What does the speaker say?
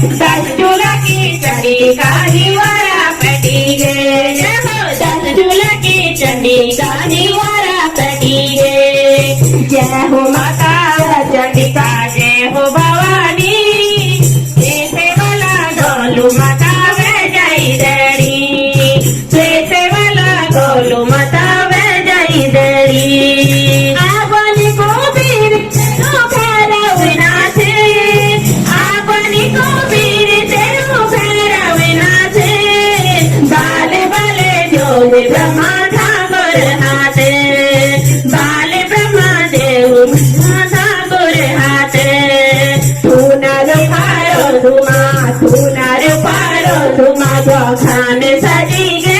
दस झूला की चढ़ी काली वारा पटी गे दस झूला की चढ़ी काली वारा पटी गे जय हो माता चंडिका जय हो भवानी जैसे वाला डोलू माता वे जाई देरी जैसे वाला डोलू माता वे जाई देरी आपनी को बीर तेरो भैरवना थे आपनी को बीर तेरो भैरवना थे बाले बाले जो ब्रह्मा ठाकुर हाथे बाले ब्रह्मा देव ठाकुर हाथे सुनार पारो धुमा जो खान सजी गे